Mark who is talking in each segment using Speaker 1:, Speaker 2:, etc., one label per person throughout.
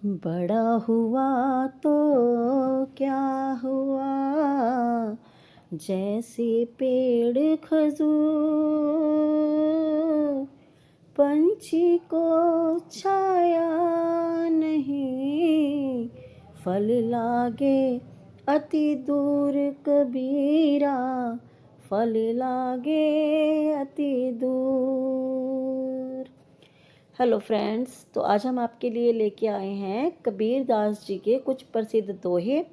Speaker 1: बड़ा हुआ तो क्या हुआ, जैसे पेड़ खजूर, पंछी को छाया नहीं, फल लागे अति दूर कबीरा, फल लागे अति दूर। हेलो फ्रेंड्स, तो आज हम आपके लिए लेके आए हैं कबीर दास जी के कुछ प्रसिद्ध दोहे,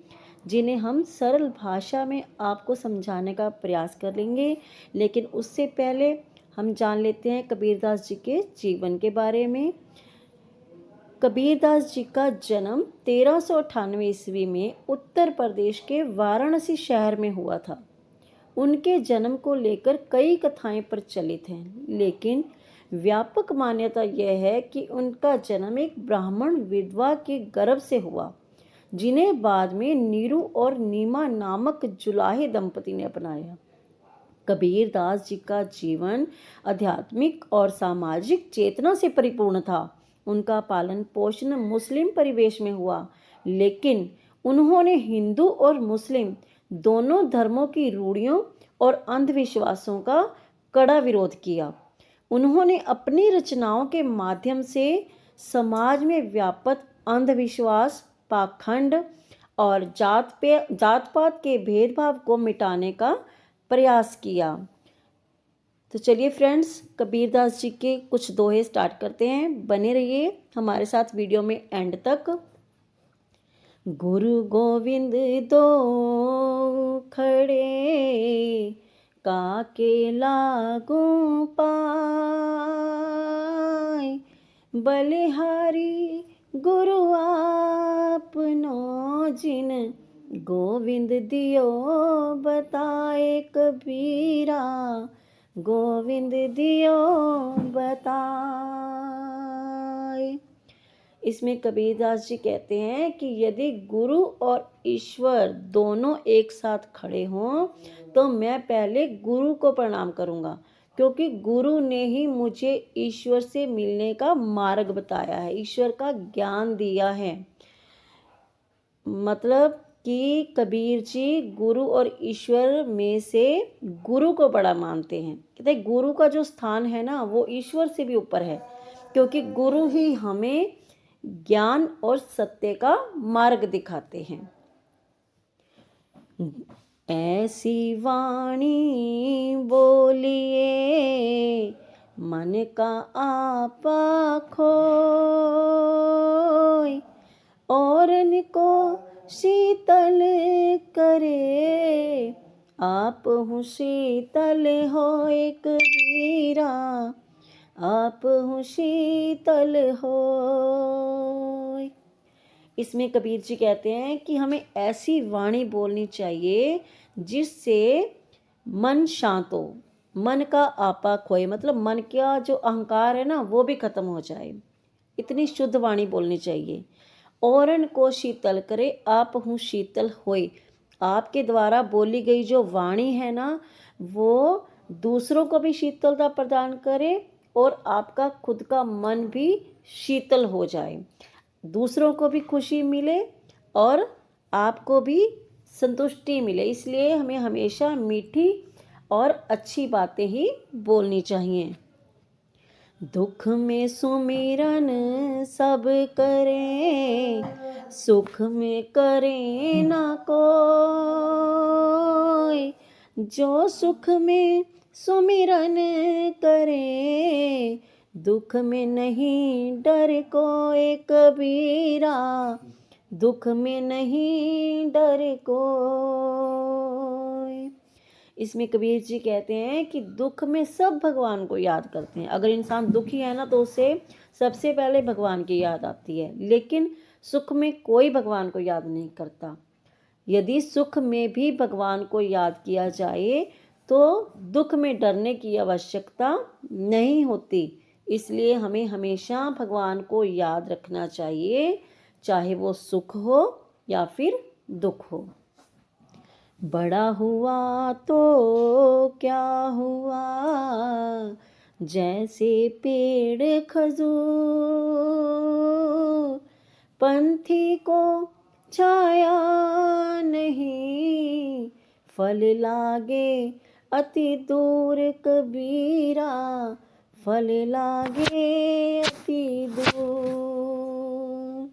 Speaker 1: जिन्हें हम सरल भाषा में आपको समझाने का प्रयास करेंगे। लेकिन उससे पहले हम जान लेते हैं कबीर दास जी के जीवन के बारे में। कबीर दास जी का जन्म 1398 ईस्वी में उत्तर प्रदेश के वाराणसी शहर में हुआ था। उनके जन्म को लेकर कई कथाएं प्रचलित हैं, लेकिन व्यापक मान्यता यह है कि उनका जन्म एक ब्राह्मण विधवा के गर्भ से हुआ, जिन्हें बाद में नीरू और नीमा नामक जुलाहे दंपति ने अपनाया। कबीर दास जी का जीवन आध्यात्मिक और सामाजिक चेतना से परिपूर्ण था। उनका पालन पोषण मुस्लिम परिवेश में हुआ, लेकिन उन्होंने हिंदू और मुस्लिम दोनों धर्मों की रूढ़ियों और अंधविश्वासों का कड़ा विरोध किया। उन्होंने अपनी रचनाओं के माध्यम से समाज में व्याप्त अंधविश्वास, पाखंड और जात पात के भेदभाव को मिटाने का प्रयास किया। तो चलिए फ्रेंड्स, कबीरदास जी के कुछ दोहे स्टार्ट करते हैं। बने रहिए हमारे साथ वीडियो में एंड तक। गुरु गोविंद दो खड़े, काके लागू पाए, बलिहारी गुरु आपनो, जिन गोविंद दियो बताए कबीरा, गोविंद दियो बताए। इसमें कबीरदास जी कहते हैं कि यदि गुरु और ईश्वर दोनों एक साथ खड़े हों तो मैं पहले गुरु को प्रणाम करूंगा, क्योंकि गुरु ने ही मुझे ईश्वर से मिलने का मार्ग बताया है, ईश्वर का ज्ञान दिया है। मतलब कि कबीर जी गुरु और ईश्वर में से गुरु को बड़ा मानते हैं। कहते हैं गुरु का जो स्थान है ना, वो ईश्वर से भी ऊपर है, क्योंकि गुरु ही हमें ज्ञान और सत्य का मार्ग दिखाते हैं। ऐसी वाणी बोलिए, मन का आपा खोय, औरन को शीतल करे, आप हूँ शीतल होए कबीरा, आप हूँ शीतल होय। इसमें कबीर जी कहते हैं कि हमें ऐसी वाणी बोलनी चाहिए जिससे मन शांत हो, मन का आपा खोए, मतलब मन का जो अहंकार है ना वो भी खत्म हो जाए। इतनी शुद्ध वाणी बोलनी चाहिए। औरन को शीतल करे, आप हूँ शीतल होए। आपके द्वारा बोली गई जो वाणी है ना, वो दूसरों को भी शीतलता प्रदान करे और आपका खुद का मन भी शीतल हो जाए, दूसरों को भी खुशी मिले और आपको भी संतुष्टि मिले। इसलिए हमें हमेशा मीठी और अच्छी बातें ही बोलनी चाहिए। दुख में सुमिरन सब करें, सुख में करें ना कोई, जो सुख में सुमिरन करे, दुख में नहीं डर कोई कबीरा, दुख में नहीं डर कोई। इसमें कबीर जी कहते हैं कि दुख में सब भगवान को याद करते हैं। अगर इंसान दुखी है ना तो उसे सबसे पहले भगवान की याद आती है, लेकिन सुख में कोई भगवान को याद नहीं करता। यदि सुख में भी भगवान को याद किया जाए तो दुख में डरने की आवश्यकता नहीं होती। इसलिए हमें हमेशा भगवान को याद रखना चाहिए, चाहे वो सुख हो या फिर दुख हो। बड़ा हुआ तो क्या हुआ, जैसे पेड़ खजूर, पंथी को छाया नहीं, फल लागे अति दूर कबीरा, फल लागे अति दूर।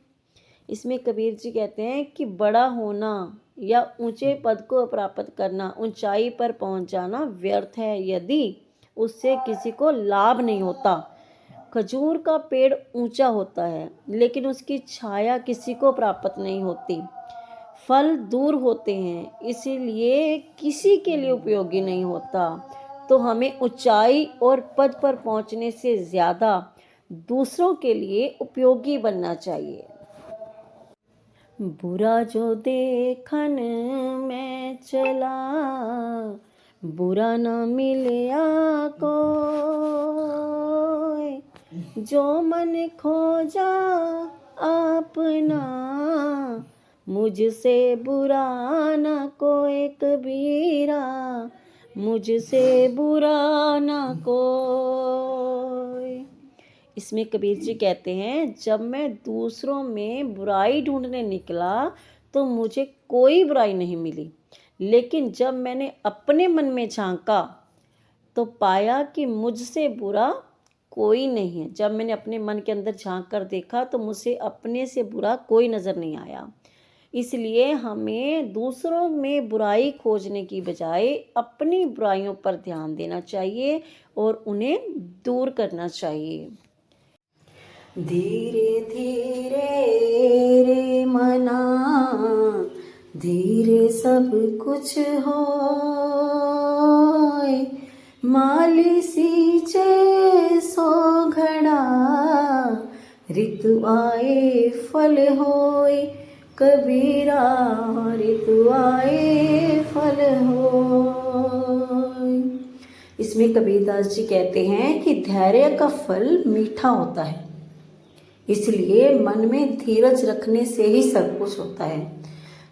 Speaker 1: इसमें कबीर जी कहते हैं कि बड़ा होना या ऊंचे पद को प्राप्त करना, ऊंचाई पर पहुंच जाना व्यर्थ है यदि उससे किसी को लाभ नहीं होता। खजूर का पेड़ ऊंचा होता है लेकिन उसकी छाया किसी को प्राप्त नहीं होती। फल दूर होते हैं इसीलिए किसी के लिए उपयोगी नहीं होता। तो हमें ऊंचाई और पद पर पहुंचने से ज़्यादा दूसरों के लिए उपयोगी बनना चाहिए। बुरा जो देखन में चला, बुरा न मिलया कोई, जो मन खोजा अपना, मुझसे बुरा न कोई कबीरा, मुझसे बुरा न कोई। इसमें कबीर जी कहते हैं, जब मैं दूसरों में बुराई ढूंढने निकला तो मुझे कोई बुराई नहीं मिली, लेकिन जब मैंने अपने मन में झांका तो पाया कि मुझसे बुरा कोई नहीं है। जब मैंने अपने मन के अंदर झांक कर देखा तो मुझसे अपने से बुरा कोई नज़र नहीं आया। इसलिए हमें दूसरों में बुराई खोजने की बजाय अपनी बुराइयों पर ध्यान देना चाहिए और उन्हें दूर करना चाहिए। धीरे धीरे रे मना, धीरे सब कुछ होय, माली सींचे सो घड़ा, ऋतु आए फल होय कबीरा, ऋतु आए फल होय। इसमें कबीरदास जी कहते हैं कि धैर्य का फल मीठा होता है, इसलिए मन में धीरज रखने से ही सब कुछ होता है।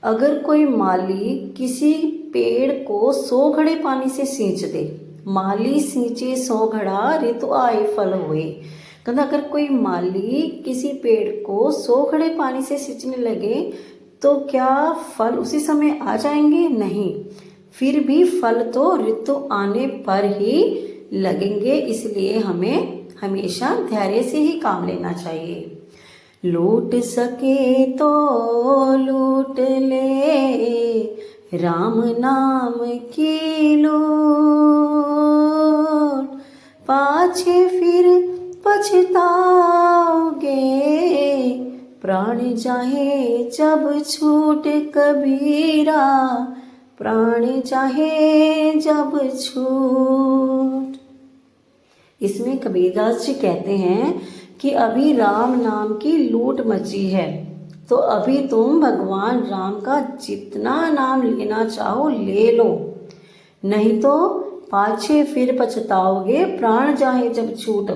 Speaker 1: अगर कोई माली किसी पेड़ को 100 घड़े पानी से सींच दे, माली सींचे 100 घड़ा ऋतु आए फल हुए। कहता अगर कोई माली किसी पेड़ को 100 घड़े पानी से सींचने लगे तो क्या फल उसी समय आ जाएंगे? नहीं, फिर भी फल तो ऋतु आने पर ही लगेंगे। इसलिए हमें हमेशा धैर्य से ही काम लेना चाहिए। लूट सके तो लूट ले, राम नाम की लूट, पाछे फिर पछताओगे, प्राण जाहे जब छूट कबीरा, प्राण चाहे जब छूट। इसमें कबीरदास जी कहते हैं कि अभी राम नाम की लूट मची है, तो अभी तुम भगवान राम का जितना नाम लेना चाहो ले लो, नहीं तो पाछे फिर पछताओगे, प्राण जाए जब छूट।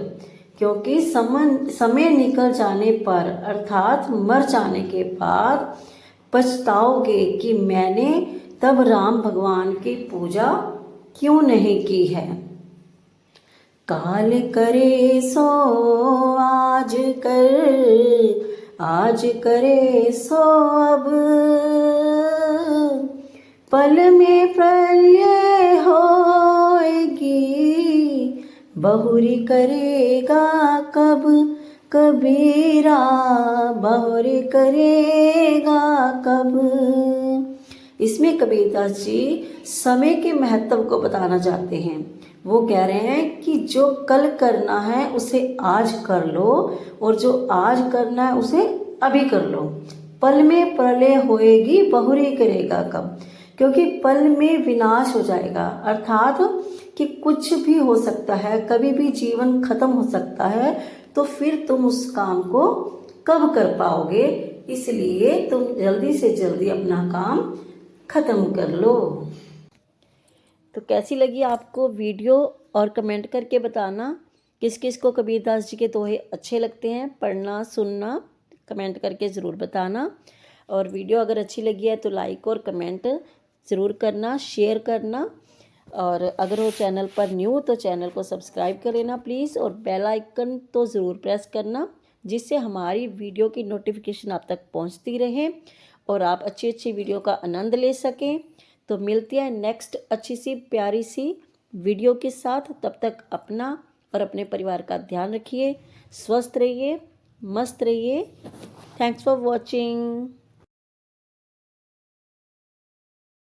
Speaker 1: क्योंकि समय निकल जाने पर अर्थात मर जाने के बाद पछताओगे कि मैंने तब राम भगवान की पूजा क्यों नहीं की है। काल करे सो आज कर, आज करे सो अब, पल में प्रलय होएगी, बहुरी करेगा कब कबीरा, बहुरी करेगा कब। इसमें कबीरदास जी समय के महत्व को बताना चाहते हैं। वो कह रहे हैं कि जो कल करना है उसे आज कर लो और जो आज करना है उसे अभी कर लो। पल में प्रलय होएगी, बहुरी करेगा कब। क्योंकि पल में विनाश हो जाएगा, अर्थात कि कुछ भी हो सकता है, कभी भी जीवन खत्म हो सकता है, तो फिर तुम उस काम को कब कर पाओगे। इसलिए तुम जल्दी से जल्दी अपना काम खत्म कर लो। तो कैसी लगी आपको वीडियो और कमेंट करके बताना किस किस को कबीरदास जी के दोहे अच्छे लगते हैं, पढ़ना सुनना कमेंट करके ज़रूर बताना। और वीडियो अगर अच्छी लगी है तो लाइक और कमेंट ज़रूर करना, शेयर करना। और अगर वो चैनल पर न्यू तो चैनल को सब्सक्राइब कर लेना प्लीज़, और बेल आइकन तो ज़रूर प्रेस करना जिससे हमारी वीडियो की नोटिफिकेशन आप तक पहुंचती रहे और आप अच्छी अच्छी वीडियो का आनंद ले सकें। तो मिलती है नेक्स्ट अच्छी सी प्यारी सी वीडियो के साथ। तब तक अपना और अपने परिवार का ध्यान रखिए, स्वस्थ रहिए, मस्त रहिए। Thanks for watching.